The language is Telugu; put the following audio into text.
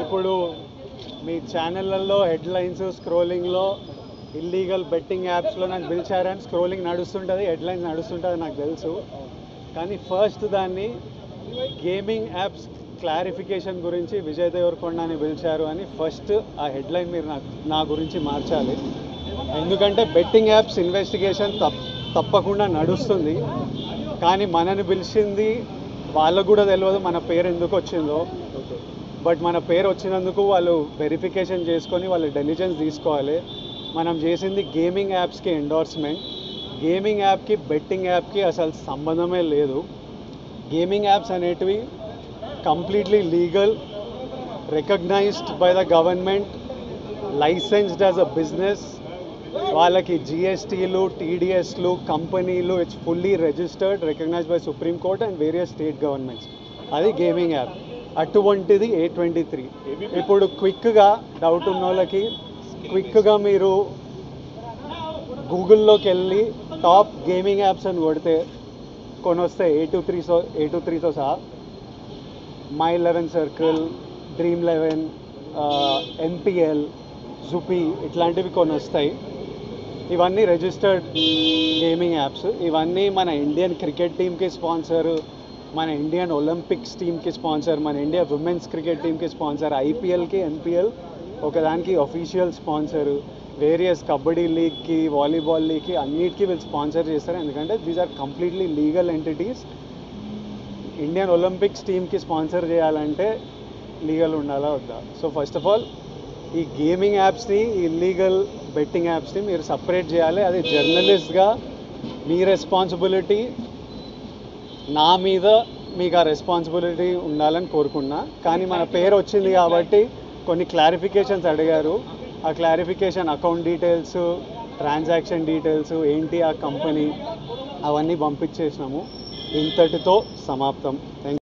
ఇప్పుడు మీ ఛానళ్ళల్లో హెడ్లైన్స్ స్క్రోలింగ్లో ఇల్లీగల్ బెట్టింగ్ యాప్స్లో నాకు పిలిచారని స్క్రోలింగ్ నడుస్తుంటుంది, హెడ్లైన్స్ నడుస్తుంటుంది నాకు తెలుసు. కానీ ఫస్ట్ దాన్ని గేమింగ్ యాప్స్ క్లారిఫికేషన్ గురించి విజయ్ దేవరకొండని పిలిచారు అని ఫస్ట్ ఆ హెడ్లైన్ మీరు నా గురించి మార్చాలి. ఎందుకంటే బెట్టింగ్ యాప్స్ ఇన్వెస్టిగేషన్ తప్పకుండా నడుస్తుంది. కానీ మనని పిలిచింది వాళ్ళకు కూడా తెలియదు మన పేరు ఎందుకు వచ్చిందో. బట్ మన పేరు వచ్చినందుకు వాళ్ళు వెరిఫికేషన్ చేసుకొని వాళ్ళ డెలిజెన్స్ తీసుకోవాలి. మనం చేసింది గేమింగ్ యాప్స్కి ఎండోర్స్మెంట్. గేమింగ్ యాప్కి బెట్టింగ్ యాప్కి అసలు సంబంధమే లేదు. గేమింగ్ యాప్స్ అనేటివి completely legal, recognised by the government, licensed as a business. వాళ్ళకి జిఎస్టీలు, టీడీఎస్లు, కంపెనీలు, it's fully registered, recognised by Supreme Court and various state governments. అది గేమింగ్ యాప్. అటువంటిది A23. ఇప్పుడు క్విక్గా డౌట్ ఉన్న వాళ్ళకి క్విక్గా మీరు గూగుల్లోకి వెళ్ళి టాప్ గేమింగ్ యాప్స్ అని కొడితే కొన్ని వస్తాయి. A23తో సహా My11 Circle, Dream11, MPL, జుపీ ఇట్లాంటివి కొన్ని వస్తాయి. ఇవన్నీ రిజిస్టర్డ్ గేమింగ్ యాప్స్. ఇవన్నీ మన ఇండియన్ క్రికెట్ టీమ్కి స్పాన్సర్, మన ఇండియన్ ఒలింపిక్స్ టీమ్కి స్పాన్సర్, మన ఇండియా ఉమెన్స్ క్రికెట్ టీమ్కి స్పాన్సర్, ఐపీఎల్కి, ఎన్పిఎల్ ఒకదానికి అఫీషియల్ స్పాన్సర్, వేరియస్ కబడ్డీ లీగ్కి, వాలీబాల్ లీగ్కి అన్నిటికీ వీళ్ళు స్పాన్సర్ చేస్తారు. ఎందుకంటే these are completely legal entities. Indian Olympics టీమ్కి స్పాన్సర్ చేయాలంటే లీగల్ ఉండాలా వద్దా? సో ఫస్ట్ ఆఫ్ ఆల్ ఈ గేమింగ్ యాప్స్ని, ఇల్లీగల్ బెట్టింగ్ యాప్స్ని మీరు సపరేట్ చేయాలి. అది జర్నలిస్ట్గా మీ రెస్పాన్సిబిలిటీ. నా మీద మీకు ఆ రెస్పాన్సిబిలిటీ ఉండాలని కోరుకున్నా. కానీ మన పేరు వచ్చింది కాబట్టి కొన్ని క్లారిఫికేషన్స్ అడిగారు. ఆ clarification account details, transaction details ఏంటి, ఆ కంపెనీ అవన్నీ పంపించేసినాము. ఇంతటితో సమాప్తం. Thank you.